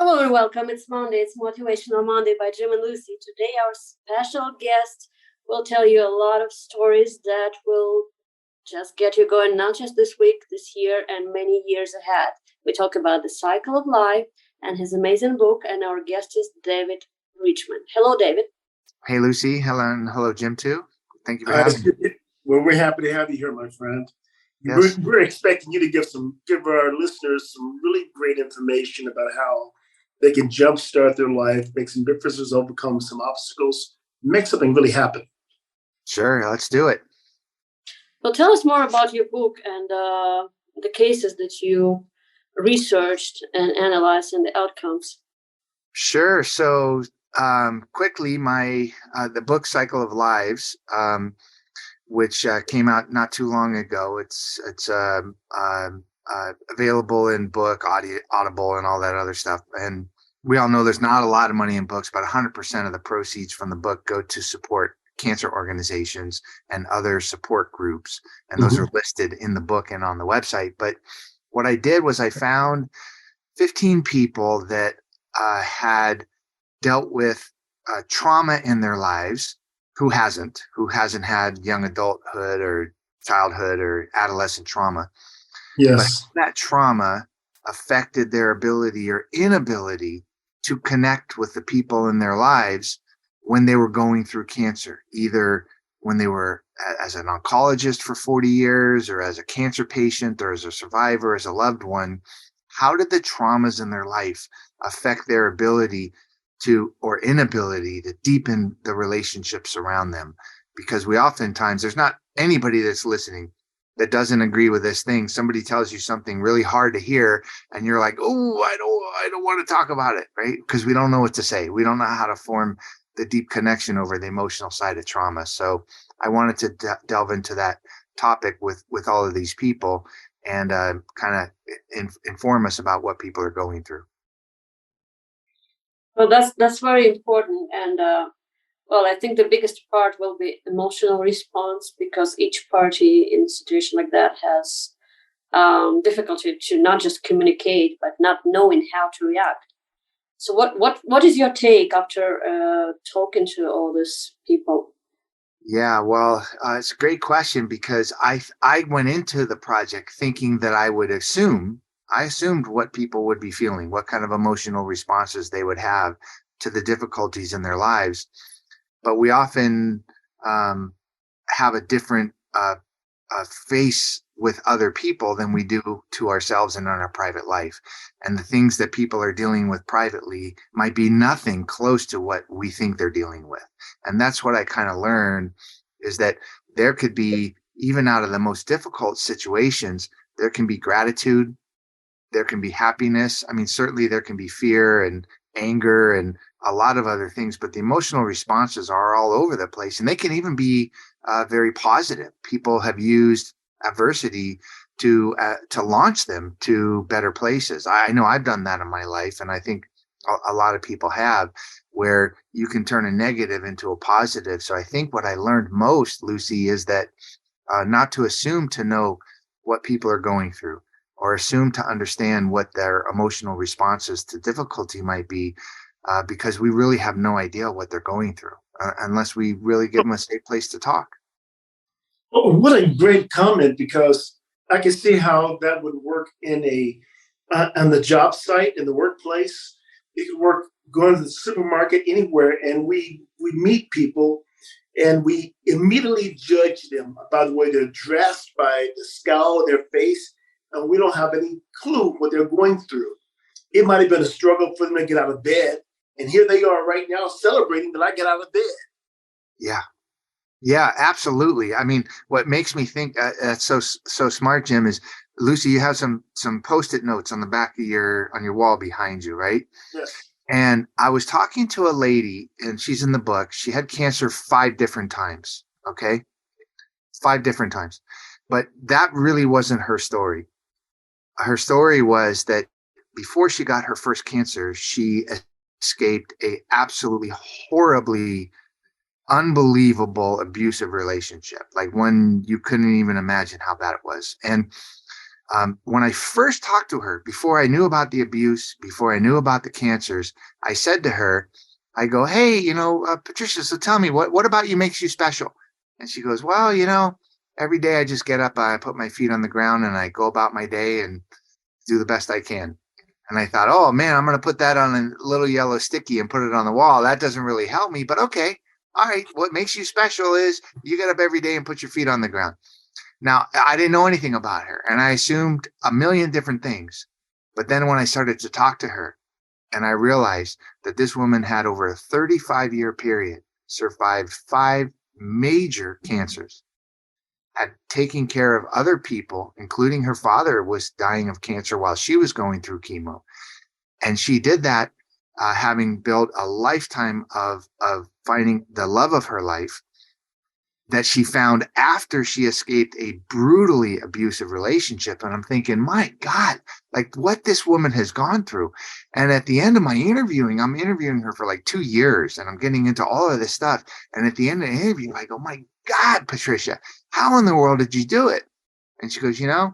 Hello and welcome. It's Monday. It's Motivational Monday by Jim and Lucy. Today, our special guest will tell you a lot of stories that will just get you going, not just this week, this year, and many years ahead. We talk about the cycle of life and his amazing book, and our guest is David Richman. Hello, David. Hey, Lucy. Hello, Jim, too. Thank you for Uh, having me. well, we're happy to have you here, my friend. We're, Yes. we're expecting you to give our listeners some really great information about how they can jumpstart their life, make some differences, overcome some obstacles, make something really happen. Sure. Let's do it. Well, tell us more about your book and the cases that you researched and analyzed and the outcomes. Sure. So, quickly, the book Cycle of Lives, which came out not too long ago. It's available in book, Audible, and all that other stuff. And we all know there's not a lot of money in books, but 100% of the proceeds from the book go to support cancer organizations and other support groups. And those are listed in the book and on the website. But what I did was I found 15 people that had dealt with trauma in their lives. Who hasn't had young adulthood or childhood or adolescent trauma? But Yes. that trauma affected their ability or inability to connect with the people in their lives when they were going through cancer, either when they were as an oncologist for 40 years or as a cancer patient or as a survivor, as a loved one. How did the traumas in their life affect their ability to or inability to deepen the relationships around them? Because we oftentimes, there's not anybody that's listening that doesn't agree with this thing. Somebody tells you something really hard to hear and you're like, oh, I don't want to talk about it, right? Because we don't know what to say. We don't know how to form the deep connection over the emotional side of trauma. So I wanted to delve into that topic with all of these people and kind of inform us about what people are going through. Well, that's very important, and well, I think the biggest part will be emotional response because each party in a situation like that has difficulty to not just communicate but not knowing how to react. So, what is your take after talking to all these people? Yeah, well, it's a great question because I went into the project thinking that I assumed what people would be feeling, what kind of emotional responses they would have to the difficulties in their lives. But we often have a different face with other people than we do to ourselves and in our private life. And the things that people are dealing with privately might be nothing close to what we think they're dealing with. And that's what I kind of learned is that there could be, even out of the most difficult situations, there can be gratitude, there can be happiness. I mean, certainly there can be fear and anger and a lot of other things, but the emotional responses are all over the place. And they can even be very positive. People have used adversity to launch them to better places. I know I've done that in my life, and I think a lot of people have, where you can turn a negative into a positive. So I think what I learned most, Lucy, is that not to assume to know what people are going through or assume to understand what their emotional responses to difficulty might be, because we really have no idea what they're going through unless we really give them a safe place to talk. Oh, what a great comment! Because I can see how that would work on the job site in the workplace. It could work going to the supermarket anywhere, and we meet people and we immediately judge them by the way they're dressed, by the scowl on their face, and we don't have any clue what they're going through. It might have been a struggle for them to get out of bed, and here they are right now celebrating that I get out of bed. Yeah. Yeah, absolutely. I mean, what makes me think that's so smart, Jim, is Lucy. You have some post-it notes on the back of your wall behind you, right? Yes. And I was talking to a lady, and she's in the book. She had cancer 5 different times. Okay, 5 different times, but that really wasn't her story. Her story was that before she got her first cancer, she escaped a absolutely horribly unbelievable abusive relationship, like one you couldn't even imagine how bad it was. And When I first talked to her, before I knew about the abuse, before I knew about the cancers, I said to her, I go, hey, Patricia, so tell me, what about you makes you special? And she goes, well, every day I just get up, I put my feet on the ground and I go about my day and do the best I can. And I thought, oh man, I'm going to put that on a little yellow sticky and put it on the wall. That doesn't really help me, but okay. All right. What makes you special is you get up every day and put your feet on the ground. Now, I didn't know anything about her and I assumed a million different things. But then when I started to talk to her and I realized that this woman had over a 35-year period survived 5 major cancers, had taken care of other people, including her father was dying of cancer while she was going through chemo. And she did that having built a lifetime of finding the love of her life that she found after she escaped a brutally abusive relationship. And I'm thinking, my God, like what this woman has gone through. And at the end of my interviewing, I'm interviewing her for like 2 years and I'm getting into all of this stuff. And at the end of the interview, I go, my God, Patricia, how in the world did you do it? And she goes, I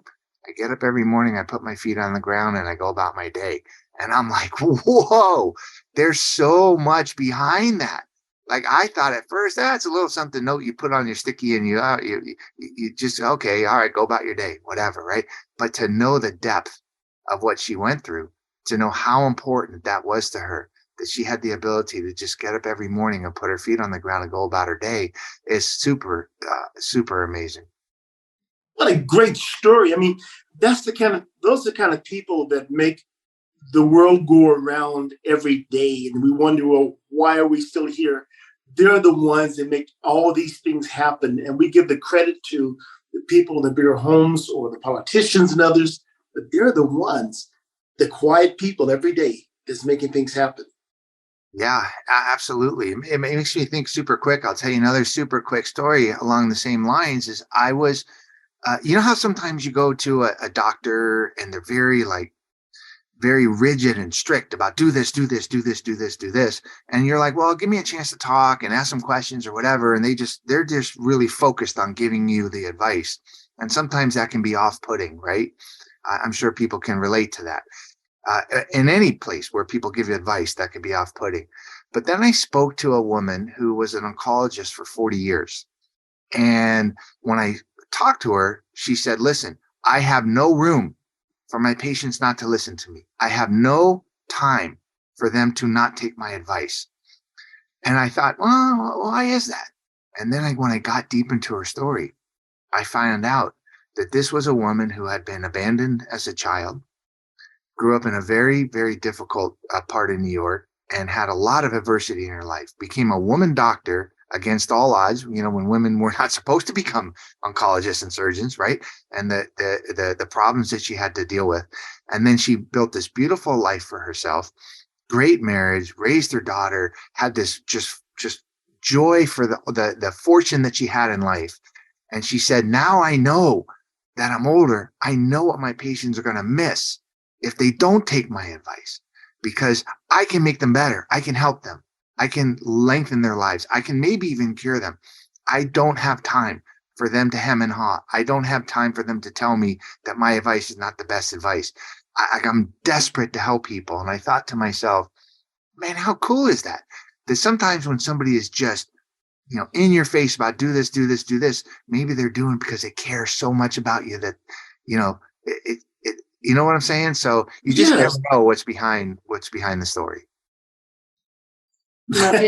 get up every morning, I put my feet on the ground and I go about my day. And I'm like, whoa, there's so much behind that. Like I thought at first, it's a little something note you put on your sticky and you just, okay, all right, go about your day, whatever, right? But to know the depth of what she went through, to know how important that was to her, that she had the ability to just get up every morning and put her feet on the ground and go about her day is super, super amazing. What a great story. I mean, those are the kind of people that make the world go around every day. And we wonder, well, why are we still here? They're the ones that make all these things happen. And we give the credit to the people in the bigger homes or the politicians and others, but they're the ones, the quiet people every day that's making things happen. Yeah, absolutely. It makes me think super quick. I'll tell you another super quick story along the same lines is I was, how sometimes you go to a doctor and they're very rigid and strict about do this, do this, do this, do this, do this. And you're like, well, give me a chance to talk and ask some questions or whatever. And they're just really focused on giving you the advice. And sometimes that can be off-putting, right? I'm sure people can relate to that. In any place where people give you advice, that can be off-putting. But then I spoke to a woman who was an oncologist for 40 years. And when I talked to her, she said, listen, I have no room for my patients not to listen to me. I have no time for them to not take my advice. And I thought, well, why is that? And then when I got deep into her story, I found out that this was a woman who had been abandoned as a child, grew up in a very, very difficult part of New York, and had a lot of adversity in her life, became a woman doctor against all odds, when women were not supposed to become oncologists and surgeons, right? And the problems that she had to deal with. And then she built this beautiful life for herself, great marriage, raised her daughter, had this just joy for the fortune that she had in life. And she said, now I know that I'm older. I know what my patients are going to miss if they don't take my advice, because I can make them better. I can help them. I can lengthen their lives. I can maybe even cure them. I don't have time for them to hem and haw. I don't have time for them to tell me that my advice is not the best advice. I'm desperate to help people. And I thought to myself, man, how cool is that? That sometimes when somebody is just, in your face about do this, do this, do this, maybe they're doing because they care so much about you that, you know what I'm saying? So you just never know what's behind the story. That's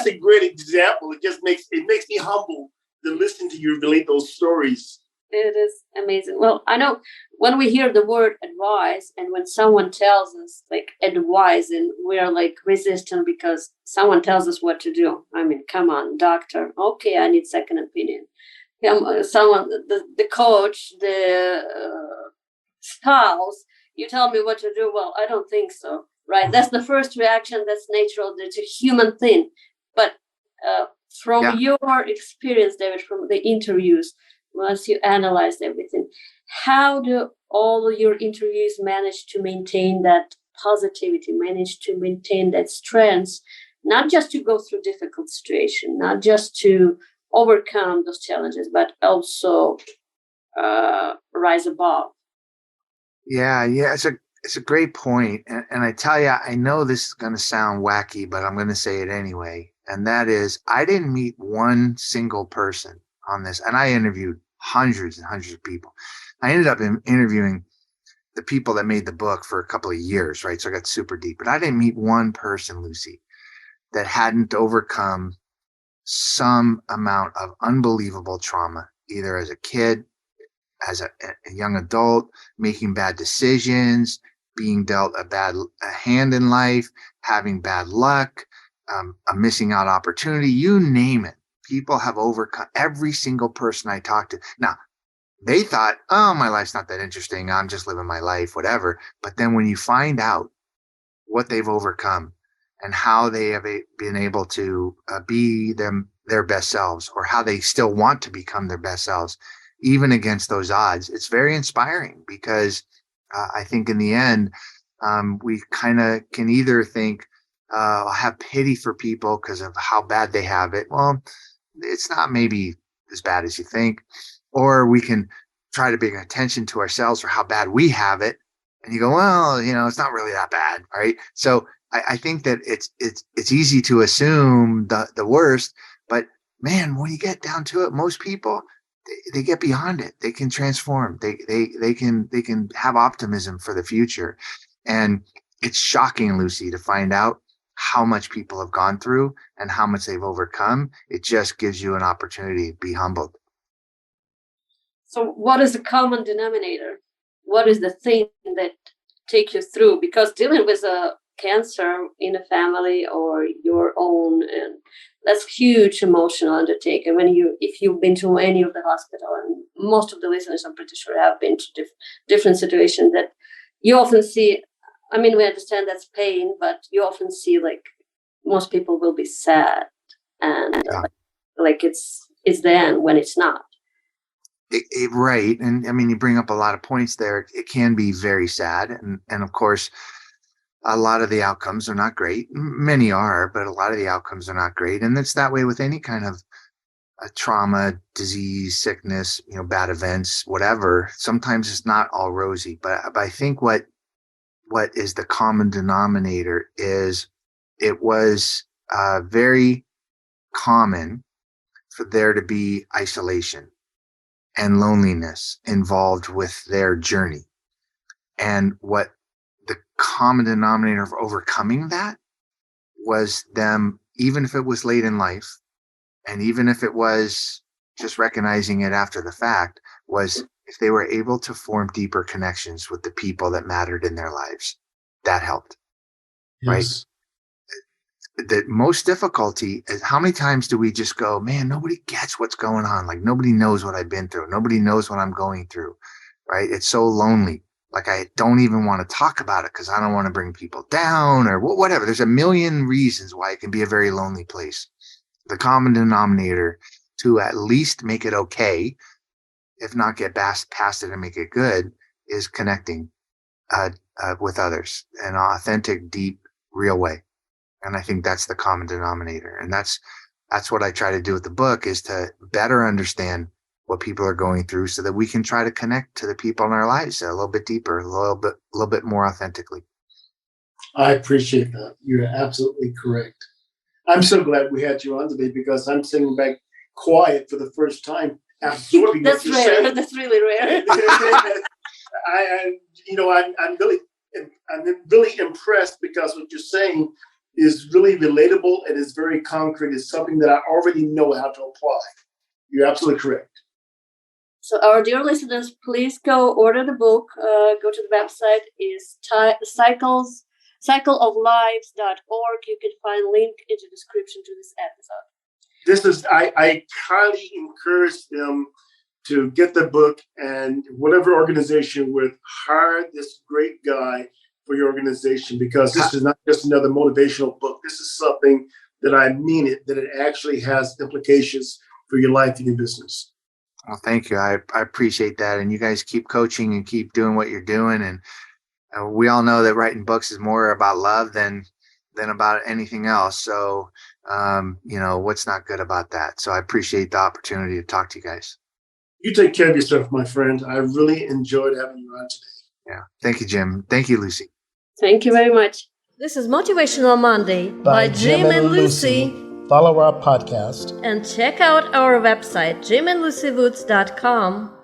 a great example. It makes me humble to listen to you relate those stories. It is amazing. Well, I know when we hear the word advice and when someone tells us like advice and we are like resistant because someone tells us what to do. I mean, come on, doctor. Okay, I need second opinion. Someone, the coach, the spouse, you tell me what to do. Well, I don't think so. Right. That's the first reaction. That's natural. That's a human thing. But from your experience, David, from the interviews, once you analyzed everything, how do all your interviews manage to maintain that positivity, manage to maintain that strength, not just to go through difficult situation, not just to overcome those challenges, but also rise above. Yeah, it's a great point. And I tell you, I know this is going to sound wacky, but I'm going to say it anyway. And that is, I didn't meet one single person on this, and I interviewed hundreds and hundreds of people. I ended up interviewing the people that made the book for a couple of years, right? So I got super deep, but I didn't meet one person, Lucy, that hadn't overcome some amount of unbelievable trauma, either as a kid, as a young adult, making bad decisions, being dealt a hand in life, having bad luck, a missing out opportunity, you name it. People have overcome, every single person I talked to. Now, they thought, oh, my life's not that interesting. I'm just living my life, whatever. But then when you find out what they've overcome and how they have been able to be their best selves, or how they still want to become their best selves, even against those odds, it's very inspiring, because I think in the end, we kind of can either think, have pity for people because of how bad they have it. Well, it's not maybe as bad as you think. Or we can try to bring attention to ourselves for how bad we have it. And you go, well, it's not really that bad, right? So I think that it's easy to assume the worst, but man, when you get down to it, most people, they get beyond it. They can transform. They can have optimism for the future. And it's shocking, Lucy, to find out how much people have gone through and how much they've overcome. It just gives you an opportunity to be humbled. So what is the common denominator? What is the thing that take you through? Because dealing with a cancer in a family or your own, and that's huge emotional undertaking. If you've been to any of the hospital, and most of the listeners, I'm pretty sure, have been to different situations, that you often see. I mean, we understand that's pain, but you often see, like, most people will be sad, and like it's the end when it's not. Right. And I mean, you bring up a lot of points there. It can be very sad. And of course, a lot of the outcomes are not great. Many are, but a lot of the outcomes are not great. And it's that way with any kind of trauma, disease, sickness, bad events, whatever. Sometimes it's not all rosy. But I think what is the common denominator is it was very common for there to be isolation and loneliness involved with their journey. And what the common denominator of overcoming that was them, even if it was late in life, and even if it was just recognizing it after the fact, was if they were able to form deeper connections with the people that mattered in their lives, that helped. Yes. Right? The most difficulty is, how many times do we just go, man, nobody gets what's going on. Like, nobody knows what I've been through. Nobody knows what I'm going through, right? It's so lonely. Like, I don't even want to talk about it because I don't want to bring people down or whatever. There's a million reasons why it can be a very lonely place. The common denominator to at least make it okay, if not get past it and make it good, is connecting with others in an authentic, deep, real way. And I think that's the common denominator. And that's what I try to do with the book, is to better understand what people are going through so that we can try to connect to the people in our lives a little bit deeper, a little bit more authentically. I appreciate that. You're absolutely correct. I'm so glad we had you on today, because I'm sitting back quiet for the first time absorbing That's what you're rare. saying. That's really rare. I'm really impressed, because what you're saying is really relatable and is very concrete. It's something that I already know how to apply. You're absolutely correct. So our dear listeners, please go order the book. Go to the website, is cycleoflives.org. You can find link in the description to this episode. I highly encourage them to get the book, and whatever organization with, hire this great guy for your organization, because this is not just another motivational book. This is something that I mean it, that it actually has implications for your life and your business. Well, thank you. I appreciate that. And you guys keep coaching and keep doing what you're doing. And we all know that writing books is more about love than about anything else. So, what's not good about that? So I appreciate the opportunity to talk to you guys. You take care of yourself, my friend. I really enjoyed having you on today. Yeah. Thank you, Jim. Thank you, Lucy. Thank you very much. This is Motivational Monday by Jim and Lucy. Follow our podcast and check out our website jimandlucywoods.com.